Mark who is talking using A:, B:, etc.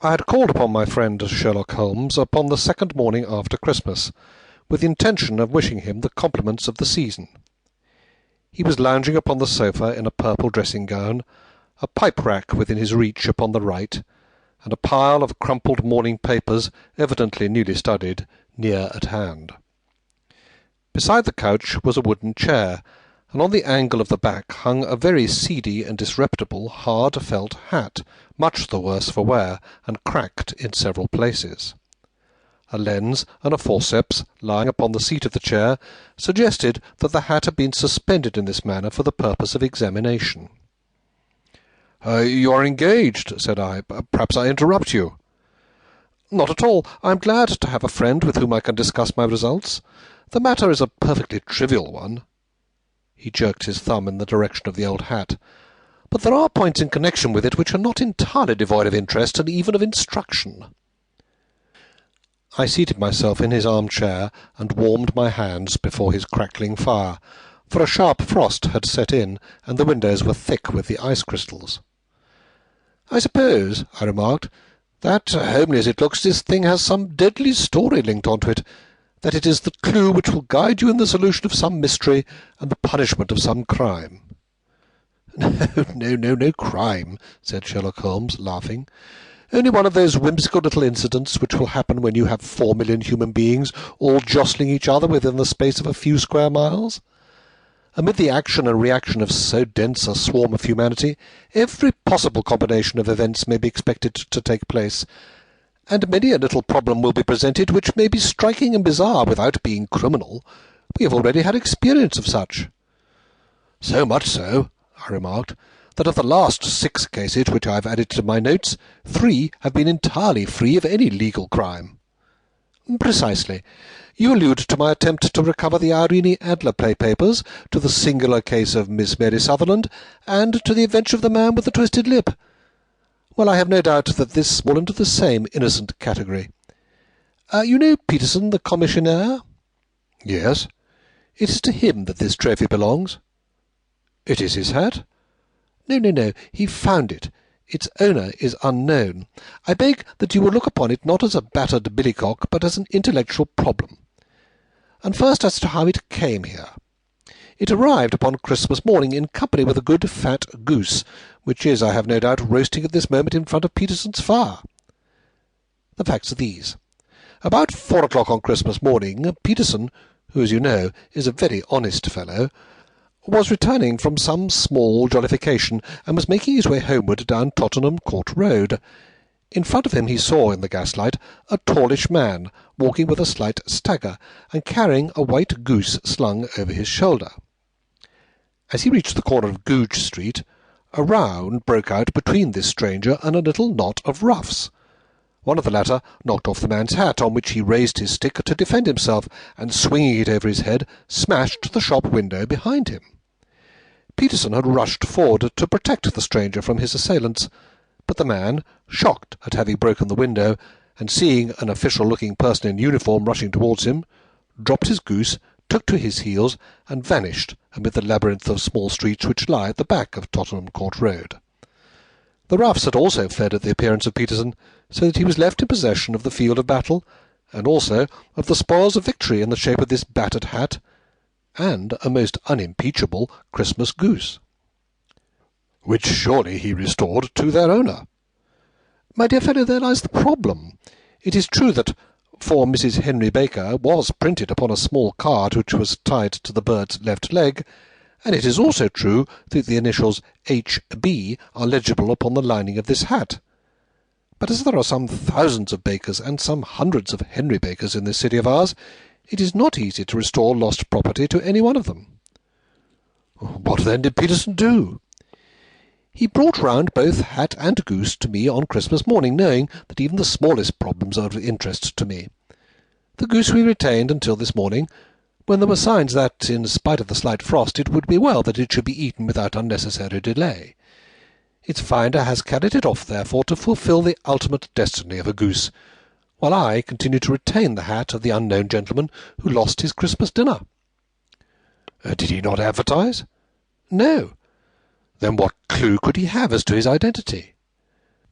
A: I had called upon my friend Sherlock Holmes upon the second morning after Christmas, with the intention of wishing him the compliments of the season. He was lounging upon the sofa in a purple dressing-gown, a pipe-rack within his reach upon the right, and a pile of crumpled morning papers, evidently newly studied, near at hand. Beside the couch was a wooden chair, and on the angle of the back hung a very seedy and disreputable hard felt hat, much the worse for wear, and cracked in several places. A lens and a forceps, lying upon the seat of the chair, suggested that the hat had been suspended in this manner for the purpose of examination. "You are engaged," said I. "Perhaps I interrupt you." "Not at all. I am glad to have a friend with whom I can discuss my results. The matter is a perfectly trivial one." He jerked his thumb in the direction of the old hat. "But there are points in connection with it which are not entirely devoid of interest and even of instruction." I seated myself in his arm-chair and warmed my hands before his crackling fire, for a sharp frost had set in, and the windows were thick with the ice-crystals. "I suppose," I remarked, "that, homely as it looks, this thing has some deadly story linked on to it, that it is the clue which will guide you in the solution of some mystery and the punishment of some crime." No crime," said Sherlock Holmes, laughing. "Only one of those whimsical little incidents which will happen when you have 4 million human beings all jostling each other within the space of a few square miles. Amid the action and reaction of so dense a swarm of humanity, every possible combination of events may be expected to take place, and many a little problem will be presented which may be striking and bizarre without being criminal. We have already had experience of such." "So much so," I remarked, "that of the last 6 cases which I have added to my notes, 3 have been entirely free of any legal crime." "Precisely. You allude to my attempt to recover the Irene Adler play papers, to the singular case of Miss Mary Sutherland, and to the adventure of the man with the twisted lip. Well, I have no doubt that this fall into the same innocent category. You know Peterson, the commissionaire?" "Yes." "It is to him that this trophy belongs." "It is his hat?" No. He found it. Its owner is unknown. I beg that you will look upon it not as a battered billycock, but as an intellectual problem. And first as to how it came here. It arrived upon Christmas morning in company with a good fat goose, which is, I have no doubt, roasting at this moment in front of Peterson's fire. The facts are these. About 4 o'clock on Christmas morning, Peterson, who, as you know, is a very honest fellow, was returning from some small jollification, and was making his way homeward down Tottenham Court Road. In front of him he saw, in the gaslight, a tallish man, walking with a slight stagger, and carrying a white goose slung over his shoulder. As he reached the corner of Goodge Street, a row broke out between this stranger and a little knot of roughs. One of the latter knocked off the man's hat, on which he raised his stick to defend himself, and, swinging it over his head, smashed the shop window behind him. Peterson had rushed forward to protect the stranger from his assailants, but the man, shocked at having broken the window, and seeing an official-looking person in uniform rushing towards him, dropped his goose, took to his heels, and vanished amid the labyrinth of small streets which lie at the back of Tottenham Court Road. The roughs had also fled at the appearance of Peterson, so that he was left in possession of the field of battle, and also of the spoils of victory in the shape of this battered hat, and a most unimpeachable Christmas goose, which surely he restored to their owner. My dear fellow, there lies the problem. It is true that "For Mrs. Henry Baker" was printed upon a small card which was tied to the bird's left leg, and it is also true that the initials H.B. are legible upon the lining of this hat. But as there are some thousands of Bakers and some hundreds of Henry Bakers in this city of ours, it is not easy to restore lost property to any one of them. What then did Peterson do? He brought round both hat and goose to me on Christmas morning, knowing that even the smallest problems are of interest to me. The goose we retained until this morning, when there were signs that, in spite of the slight frost, it would be well that it should be eaten without unnecessary delay. Its finder has carried it off, therefore, to fulfil the ultimate destiny of a goose, while I continue to retain the hat of the unknown gentleman who lost his Christmas dinner. Did he not advertise? No. Then what clue could he have as to his identity?